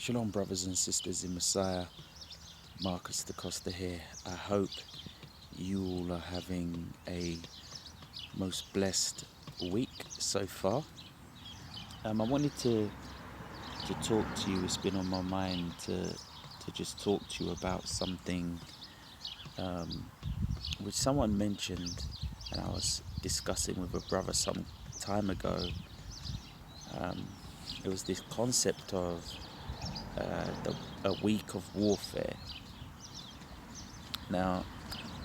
Shalom, brothers and sisters in Messiah. Marcus da Costa here. I hope you all are having a most blessed week so far. I wanted to talk to you. It's been on my mind to just talk to you about something which someone mentioned, and I was discussing with a brother some time ago. It was this concept of a week of warfare. Now,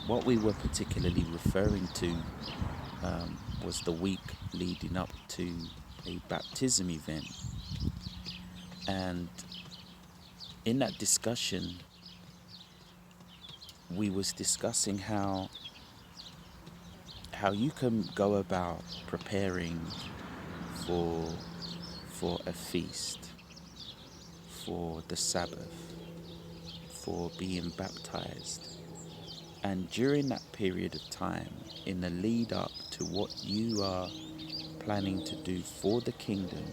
what we were particularly referring to was the week leading up to a baptism event. And in that discussion, we was discussing how you can go about preparing for a feast, for the Sabbath, for being baptized. And during that period of time, in the lead up to what you are planning to do for the kingdom,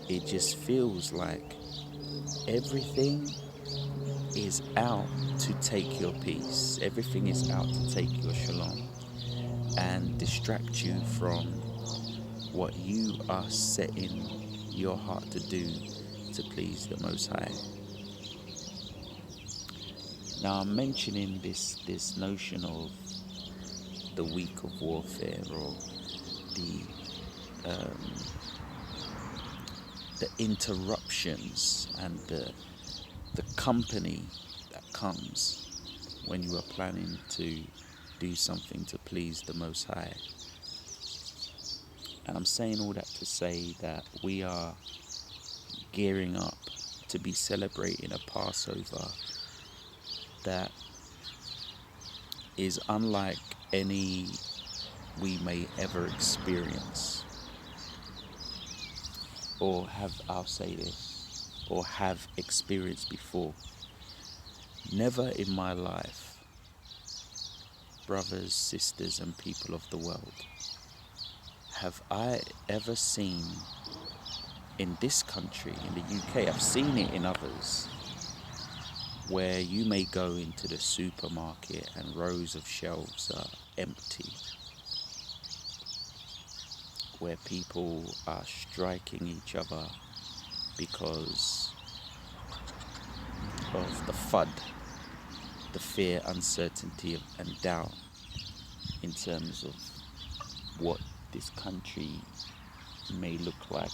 it just feels like everything is out to take your peace. Everything is out to take your shalom and distract you from what you are setting your heart to do to please the Most High. Now, I'm mentioning this notion of the week of warfare, or the interruptions and the company that comes when you are planning to do something to please the Most High. And I'm saying all that to say that we are gearing up to be celebrating a Passover that is unlike any we may ever experience, or have experienced before. Never in my life, brothers, sisters, and people of the world, have I ever seen in this country, in the UK, I've seen it in others, where you may go into the supermarket and rows of shelves are empty, where people are striking each other because of the FUD, the fear, uncertainty, and doubt in terms of what this country may look like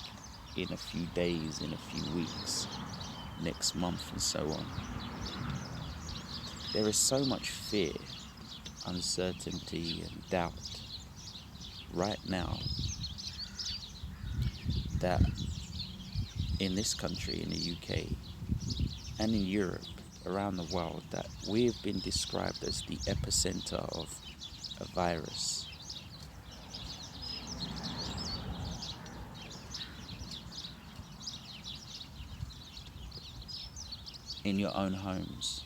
in a few days, in a few weeks, next month, and so on. There is so much fear, uncertainty, and doubt right now that in this country, in the UK, and in Europe, around the world, that we've been described as the epicenter of a virus. In your own homes,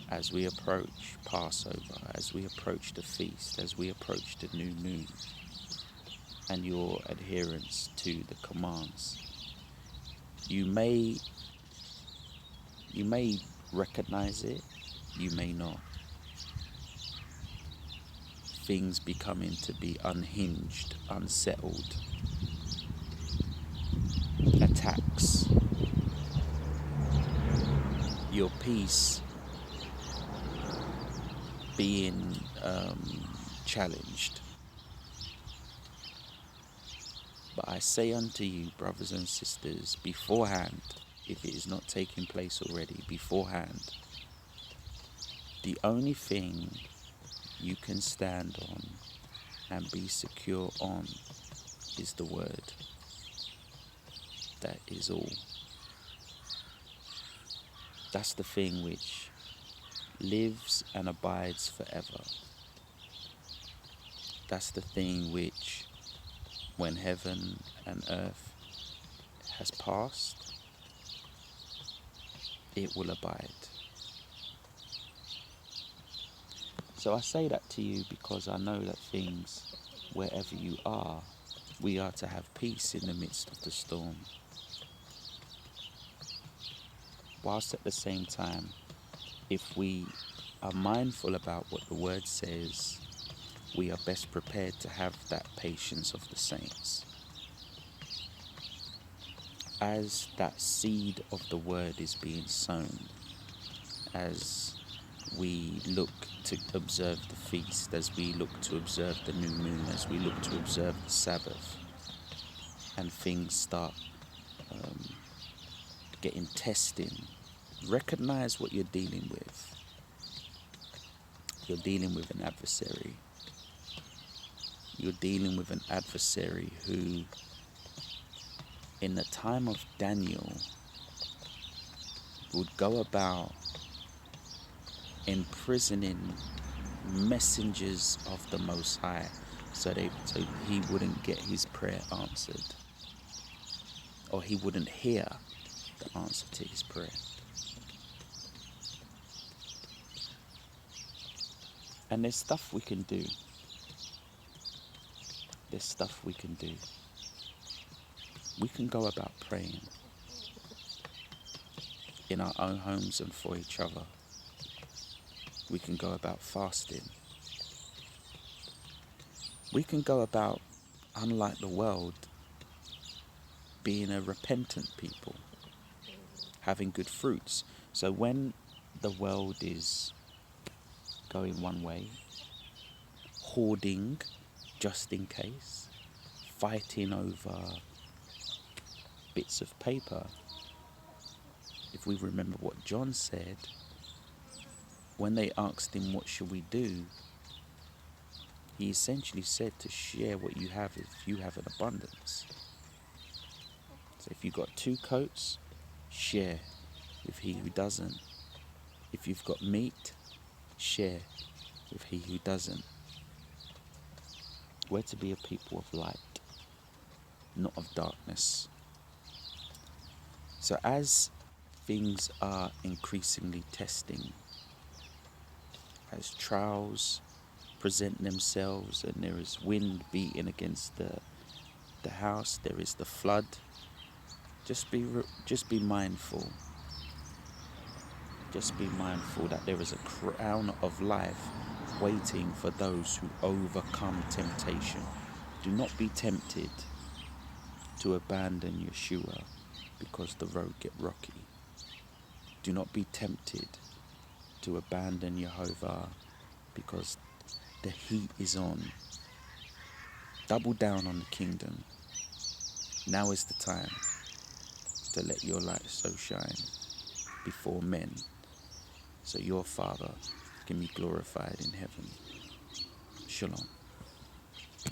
as we approach Passover, as we approach the feast, as we approach the new moon, and your adherence to the commands, you may recognize it, you may not. Things becoming to be unhinged, unsettled, attacks, your peace being challenged. But I say unto you, brothers and sisters, beforehand, if it is not taking place already, beforehand, the only thing you can stand on and be secure on is the word. That is all. That's the thing which lives and abides forever. That's the thing which, when heaven and earth has passed, it will abide. So I say that to you because I know that things, wherever you are, We are to have peace in the midst of the storm, whilst at the same time, if we are mindful about what the word says, we are best prepared to have that patience of the saints. As that seed of the word is being sown, as we look to observe the feast, as we look to observe the new moon, as we look to observe the Sabbath, and things start getting testing, recognize what you're dealing with. You're dealing with an adversary. You're dealing with an adversary who, in the time of Daniel, would go about imprisoning messengers of the Most High so he wouldn't get his prayer answered, or he wouldn't hear the answer to his prayer. And there's stuff we can do. There's stuff we can do. We can go about praying in our own homes and for each other. We can go about fasting. We can go about, unlike the world, being a repentant people, having good fruits. So when the world is going one way, hoarding just in case, fighting over bits of paper, if we remember what John said, when they asked him, what should we do? He essentially said to share what you have if you have an abundance. So if you've got 2 coats, share with he who doesn't. If you've got meat, share with he who doesn't. We're to be a people of light, not of darkness. So as things are increasingly testing, as trials present themselves and there is wind beating against the house, there is the flood, just be mindful. Just be mindful that there is a crown of life waiting for those who overcome temptation. Do not be tempted to abandon Yeshua because the road get rocky. Do not be tempted to abandon Jehovah because the heat is on. Double down on the kingdom. Now is the time to let your light so shine before men, so your Father can be glorified in heaven. Shalom.